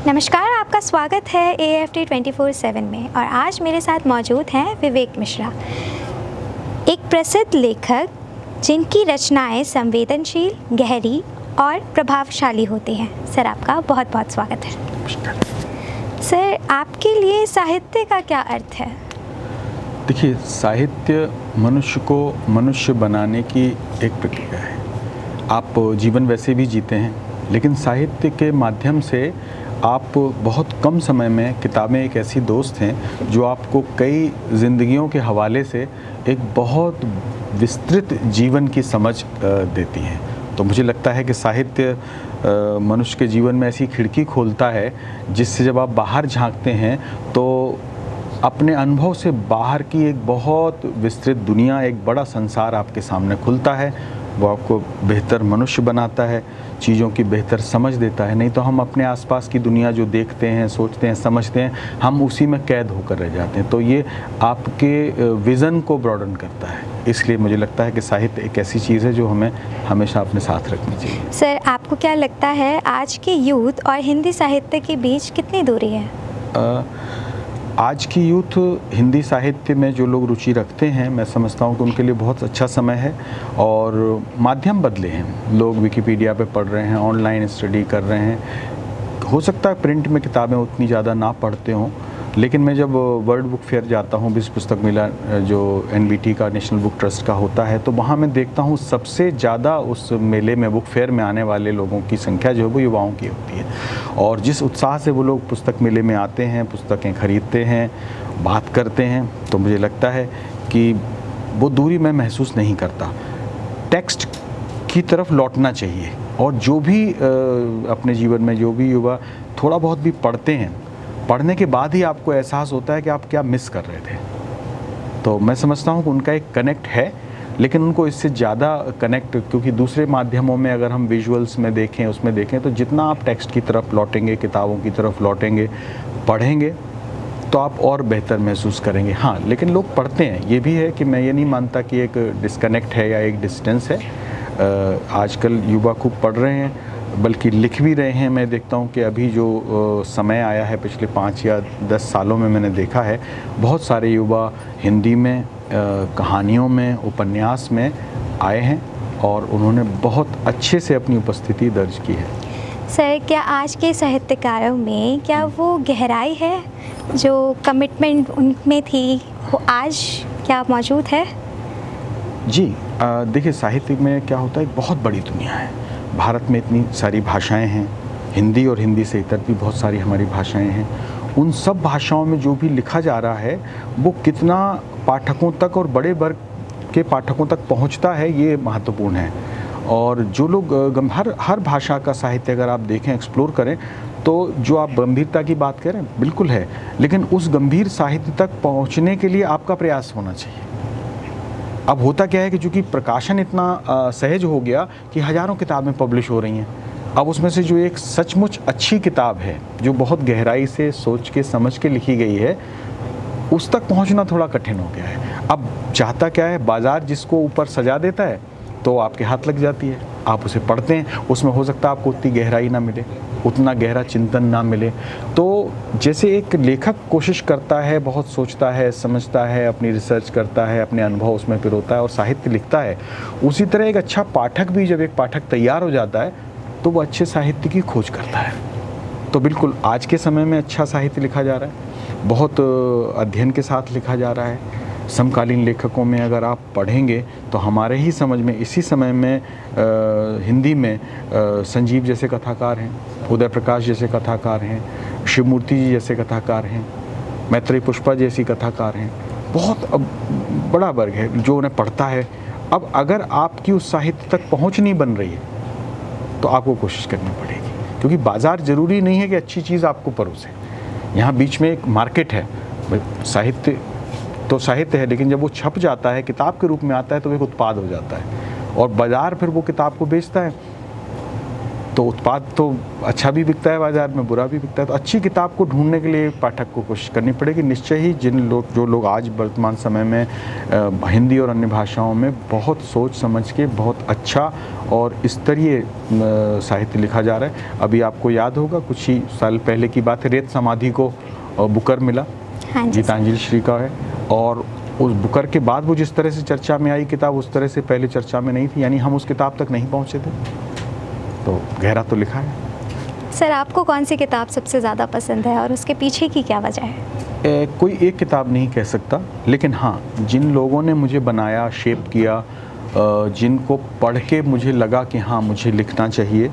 नमस्कार, आपका स्वागत है AFT 24/7 में और आज मेरे साथ मौजूद हैं विवेक मिश्रा, एक प्रसिद्ध लेखक जिनकी रचनाएं संवेदनशील, गहरी और प्रभावशाली होती हैं। सर, आपका बहुत बहुत स्वागत है। सर, आपके लिए साहित्य का क्या अर्थ है? देखिए, साहित्य मनुष्य को मनुष्य बनाने की एक प्रक्रिया है। आप जीवन वैसे भी जीते हैं, लेकिन साहित्य के माध्यम से आप बहुत कम समय में, किताबें एक ऐसी दोस्त हैं जो आपको कई ज़िंदगियों के हवाले से एक बहुत विस्तृत जीवन की समझ देती हैं। तो मुझे लगता है कि साहित्य मनुष्य के जीवन में ऐसी खिड़की खोलता है जिससे जब आप बाहर झांकते हैं तो अपने अनुभव से बाहर की एक बहुत विस्तृत दुनिया, एक बड़ा संसार आपके सामने खुलता है। वो आपको बेहतर मनुष्य बनाता है, चीज़ों की बेहतर समझ देता है। नहीं तो हम अपने आसपास की दुनिया जो देखते हैं, सोचते हैं, समझते हैं, हम उसी में कैद होकर रह जाते हैं। तो ये आपके विज़न को ब्रॉडन करता है। इसलिए मुझे लगता है कि साहित्य एक ऐसी चीज़ है जो हमें हमेशा अपने साथ रखनी चाहिए। सर, आपको क्या लगता है आज के यूथ और हिंदी साहित्य के बीच कितनी दूरी है? आज की यूथ हिंदी साहित्य में जो लोग रुचि रखते हैं, मैं समझता हूँ कि उनके लिए बहुत अच्छा समय है। और माध्यम बदले हैं, लोग विकिपीडिया पे पढ़ रहे हैं, ऑनलाइन स्टडी कर रहे हैं। हो सकता है प्रिंट में किताबें उतनी ज़्यादा ना पढ़ते हों, लेकिन मैं जब वर्ल्ड बुक फेयर जाता हूँ, विश्व पुस्तक मेला जो NBT का, नेशनल बुक ट्रस्ट का होता है, तो वहाँ मैं देखता हूँ सबसे ज़्यादा उस मेले में, बुक फेयर में आने वाले लोगों की संख्या जो है वो युवाओं की होती है। और जिस उत्साह से वो लोग पुस्तक मेले में आते हैं, पुस्तकें खरीदते हैं, बात करते हैं, तो मुझे लगता है कि वो दूरी मैं महसूस नहीं करता। टेक्स्ट की तरफ लौटना चाहिए। और जो भी अपने जीवन में जो भी युवा थोड़ा बहुत भी पढ़ते हैं, पढ़ने के बाद ही आपको एहसास होता है कि आप क्या मिस कर रहे थे। तो मैं समझता हूँ कि उनका एक कनेक्ट है, लेकिन उनको इससे ज़्यादा कनेक्ट, क्योंकि दूसरे माध्यमों में अगर हम विजुअल्स में देखें, उसमें देखें, तो जितना आप टेक्स्ट की तरफ लौटेंगे, किताबों की तरफ लौटेंगे, पढ़ेंगे, तो आप और बेहतर महसूस करेंगे। हाँ, लेकिन लोग पढ़ते हैं, ये भी है कि मैं ये नहीं मानता कि एक डिस्कनेक्ट है या एक डिस्टेंस है। आजकल युवा खूब पढ़ रहे हैं, बल्कि लिख भी रहे हैं। मैं देखता हूँ कि अभी जो समय आया है, पिछले 5 या 10 सालों में मैंने देखा है, बहुत सारे युवा हिंदी में कहानियों में, उपन्यास में आए हैं और उन्होंने बहुत अच्छे से अपनी उपस्थिति दर्ज की है। सर, क्या आज के साहित्यकारों में क्या वो गहराई है जो कमिटमेंट उनमें थी, वो आज क्या मौजूद है? जी, देखिए, साहित्य में क्या होता है, एक बहुत बड़ी दुनिया है। भारत में इतनी सारी भाषाएं हैं, हिंदी और हिंदी से इतर भी बहुत सारी हमारी भाषाएं हैं। उन सब भाषाओं में जो भी लिखा जा रहा है वो कितना पाठकों तक और बड़े वर्ग के पाठकों तक पहुंचता है, ये महत्वपूर्ण है। और जो लोग हर भाषा का साहित्य अगर आप देखें, एक्सप्लोर करें, तो जो आप गंभीरता की बात करें, बिल्कुल है, लेकिन उस गंभीर साहित्य तक पहुँचने के लिए आपका प्रयास होना चाहिए। अब होता क्या है कि चूँकि प्रकाशन इतना सहज हो गया कि हज़ारों किताबें पब्लिश हो रही हैं। अब उसमें से जो एक सचमुच अच्छी किताब है, जो बहुत गहराई से सोच के समझ के लिखी गई है, उस तक पहुंचना थोड़ा कठिन हो गया है। अब चाहता क्या है, बाज़ार जिसको ऊपर सजा देता है तो आपके हाथ लग जाती है, आप उसे पढ़ते हैं, उसमें हो सकता है आपको उतनी गहराई ना मिले, उतना गहरा चिंतन ना मिले। तो जैसे एक लेखक कोशिश करता है, बहुत सोचता है, समझता है, अपनी रिसर्च करता है, अपने अनुभव उसमें पिरोता है और साहित्य लिखता है, उसी तरह एक अच्छा पाठक भी, जब एक पाठक तैयार हो जाता है तो वो अच्छे साहित्य की खोज करता है। तो बिल्कुल आज के समय में अच्छा साहित्य लिखा जा रहा है, बहुत अध्ययन के साथ लिखा जा रहा है। समकालीन लेखकों में अगर आप पढ़ेंगे तो हमारे ही समझ में इसी समय में हिंदी में संजीव जैसे कथाकार हैं, उदय प्रकाश जैसे कथाकार हैं, शिवमूर्ति जी जैसे कथाकार हैं, मैत्रेयी पुष्पा जैसी कथाकार हैं। बहुत बड़ा वर्ग है जो उन्हें पढ़ता है। अब अगर आपकी उस साहित्य तक पहुँच नहीं बन रही है तो आपको कोशिश करनी पड़ेगी, क्योंकि बाज़ार ज़रूरी नहीं है कि अच्छी चीज़ आपको परोसे। यहाँ बीच में एक मार्केट है। साहित्य तो साहित्य है, लेकिन जब वो छप जाता है, किताब के रूप में आता है, तो वो एक उत्पाद हो जाता है और बाज़ार फिर वो किताब को बेचता है। तो उत्पाद तो अच्छा भी बिकता है बाज़ार में, बुरा भी बिकता है। तो अच्छी किताब को ढूंढने के लिए पाठक को कोशिश करनी पड़ेगी। निश्चय ही जो लोग आज वर्तमान समय में हिंदी और अन्य भाषाओं में बहुत सोच समझ के बहुत अच्छा और स्तरीय साहित्य लिखा जा रहा है। अभी आपको याद होगा कुछ ही साल पहले की बात है, रेत समाधि को बुकर मिला, गीतांजलि श्री का है, और उस बुकर के बाद वो जिस तरह से चर्चा में आई किताब, उस तरह से पहले चर्चा में नहीं थी, यानी हम उस किताब तक नहीं पहुँचे थे। तो गहरा तो लिखा है। सर, आपको कौन सी किताब सबसे ज़्यादा पसंद है और उसके पीछे की क्या वजह है? कोई एक किताब नहीं कह सकता, लेकिन हाँ, जिन लोगों ने मुझे बनाया, शेप किया, जिनको पढ़ के मुझे लगा कि हाँ मुझे लिखना चाहिए,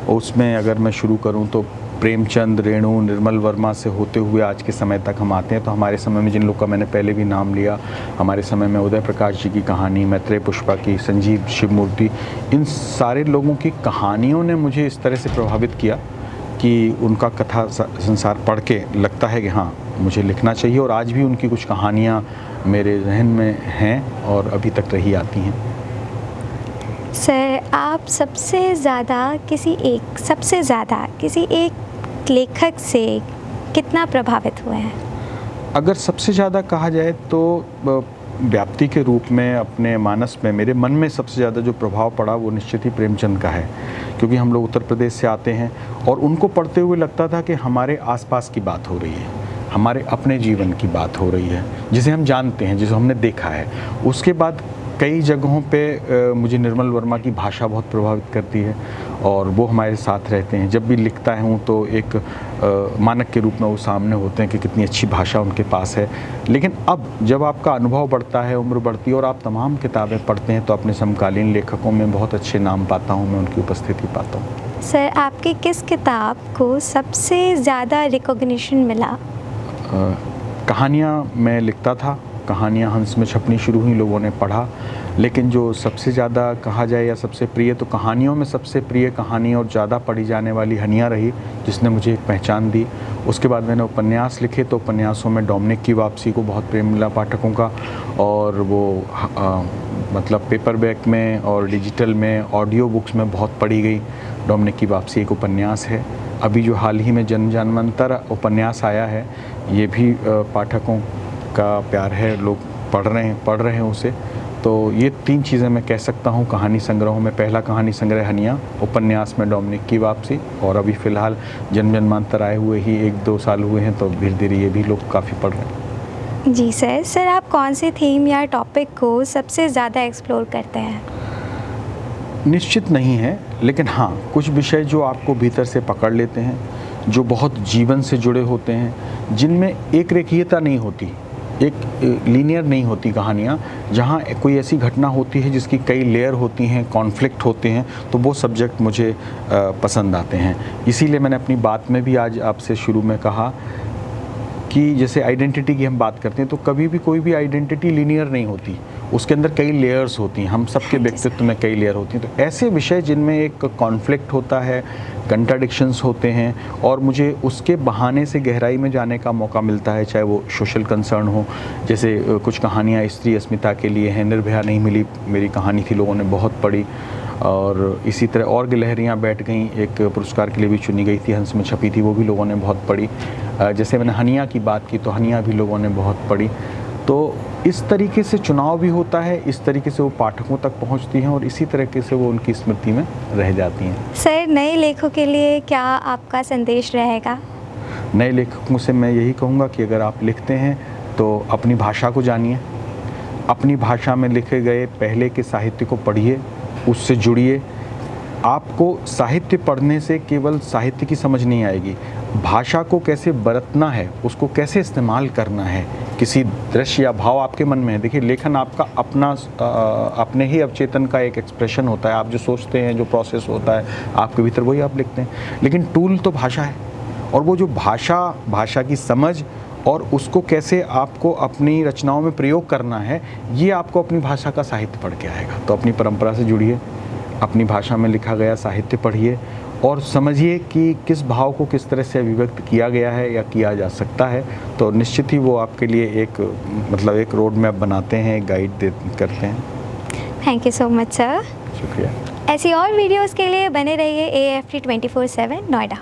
उसमें अगर मैं शुरू करूँ तो प्रेमचंद, रेणु, निर्मल वर्मा से होते हुए आज के समय तक हम आते हैं। तो हमारे समय में जिन लोग का मैंने पहले भी नाम लिया, हमारे समय में उदय प्रकाश जी की कहानी, मैत्रेय पुष्पा की, संजीव शिवमूर्ति, इन सारे लोगों की कहानियों ने मुझे इस तरह से प्रभावित किया कि उनका कथा संसार पढ़ के लगता है कि हाँ मुझे लिखना चाहिए। और आज भी उनकी कुछ कहानियाँ मेरे जहन में हैं और अभी तक रही आती हैं। सर, आप सबसे ज़्यादा किसी एक लेखक से कितना प्रभावित हुए हैं? अगर सबसे ज़्यादा कहा जाए तो व्याप्ति के रूप में अपने मानस में मेरे मन में सबसे ज़्यादा जो प्रभाव पड़ा वो निश्चित ही प्रेमचंद का है, क्योंकि हम लोग उत्तर प्रदेश से आते हैं और उनको पढ़ते हुए लगता था कि हमारे आसपास की बात हो रही है, हमारे अपने जीवन की बात हो रही है, जिसे हम जानते हैं, जिसे हमने देखा है। उसके बाद कई जगहों पे मुझे निर्मल वर्मा की भाषा बहुत प्रभावित करती है और वो हमारे साथ रहते हैं। जब भी लिखता हूँ तो एक मानक के रूप में वो सामने होते हैं कि कितनी अच्छी भाषा उनके पास है। लेकिन अब जब आपका अनुभव बढ़ता है, उम्र बढ़ती है और आप तमाम किताबें पढ़ते हैं, तो अपने समकालीन लेखकों में बहुत अच्छे नाम पाता हूँ, मैं उनकी उपस्थिति पाता हूँ। सर, आपकी किस किताब को सबसे ज़्यादा रिकॉग्निशन मिला? कहानियाँ मैं लिखता था, कहानियाँ हंस में छपनी शुरू हुई, लोगों ने पढ़ा, लेकिन जो सबसे ज़्यादा कहा जाए या सबसे प्रिय, तो कहानियों में सबसे प्रिय कहानी और ज़्यादा पढ़ी जाने वाली हनिया रही, जिसने मुझे एक पहचान दी। उसके बाद मैंने उपन्यास लिखे, तो उपन्यासों में डोमिनिक की वापसी को बहुत प्रेम मिला पाठकों का, और वो मतलब पेपरबैक में और डिजिटल में, ऑडियो बुक्स में बहुत पढ़ी गई। डोमिनिक की वापसी एक उपन्यास है। अभी जो हाल ही में जनमंतर उपन्यास आया है, ये भी पाठकों का प्यार है, लोग पढ़ रहे हैं उसे। तो ये 3 चीज़ें मैं कह सकता हूँ कहानी संग्रहों में। पहला कहानी संग्रह हनिया, उपन्यास में डोमिनिक की वापसी, और अभी फ़िलहाल जनमंतर आए हुए ही 1-2 साल हुए हैं, तो धीरे धीरे ये भी लोग काफ़ी पढ़ रहे हैं। जी सर, आप कौन सी थीम या टॉपिक को सबसे ज़्यादा एक्सप्लोर करते हैं? निश्चित नहीं है, लेकिन हाँ, कुछ विषय जो आपको भीतर से पकड़ लेते हैं, जो बहुत जीवन से जुड़े होते हैं, जिनमें एक रेखीयता नहीं होती, एक लीनियर नहीं होती कहानियाँ, जहाँ कोई ऐसी घटना होती है जिसकी कई लेयर होती हैं, कॉन्फ्लिक्ट होते हैं, तो वो सब्जेक्ट मुझे पसंद आते हैं। इसीलिए मैंने अपनी बात में भी आज आपसे शुरू में कहा कि जैसे आइडेंटिटी की हम बात करते हैं, तो कभी भी कोई भी आइडेंटिटी लीनियर नहीं होती, उसके अंदर कई लेयर्स होती हैं। हम सबके व्यक्तित्व में कई लेयर होती हैं। तो ऐसे विषय जिनमें एक कॉन्फ्लिक्ट होता है, कंट्राडिक्शंस होते हैं, और मुझे उसके बहाने से गहराई में जाने का मौका मिलता है, चाहे वो सोशल कंसर्न हो, जैसे कुछ कहानियाँ स्त्री अस्मिता के लिए हैं। निर्भया नहीं मिली मेरी कहानी थी, लोगों ने बहुत पढ़ी, और इसी तरह और गिलहरियाँ बैठ गईं एक पुरस्कार के लिए भी चुनी गई थी, हंस में छपी थी, वो भी लोगों ने बहुत पढ़ी। जैसे मैंने हनिया की बात की, तो हनिया भी लोगों ने बहुत पढ़ी। तो इस तरीके से चुनाव भी होता है, इस तरीके से वो पाठकों तक पहुंचती हैं, और इसी तरीके से वो उनकी स्मृति में रह जाती हैं। सर, नए लेखकों के लिए क्या आपका संदेश रहेगा? नए लेखकों से मैं यही कहूँगा कि अगर आप लिखते हैं तो अपनी भाषा को जानिए, अपनी भाषा में लिखे गए पहले के साहित्य को पढ़िए, उससे जुड़िए। आपको साहित्य पढ़ने से केवल साहित्य की समझ नहीं आएगी, भाषा को कैसे बरतना है, उसको कैसे इस्तेमाल करना है, किसी दृश्य या भाव आपके मन में है। देखिए, लेखन आपका अपना अपने ही अवचेतन का एक एक्सप्रेशन होता है। आप जो सोचते हैं, जो प्रोसेस होता है आपके भीतर, वही आप लिखते हैं। लेकिन टूल तो भाषा है, और वो जो भाषा की समझ और उसको कैसे आपको अपनी रचनाओं में प्रयोग करना है, ये आपको अपनी भाषा का साहित्य पढ़ के आएगा। तो अपनी परंपरा से जुड़िए, अपनी भाषा में लिखा गया साहित्य पढ़िए, और समझिए कि किस भाव को किस तरह से अभिव्यक्त किया गया है या किया जा सकता है। तो निश्चित ही वो आपके लिए एक रोड मैप बनाते हैं, एक गाइड करते हैं। Thank you so much sir. शुक्रिया। ऐसी और वीडियोस के लिए बने रहिए AFT 24/7 नोएडा।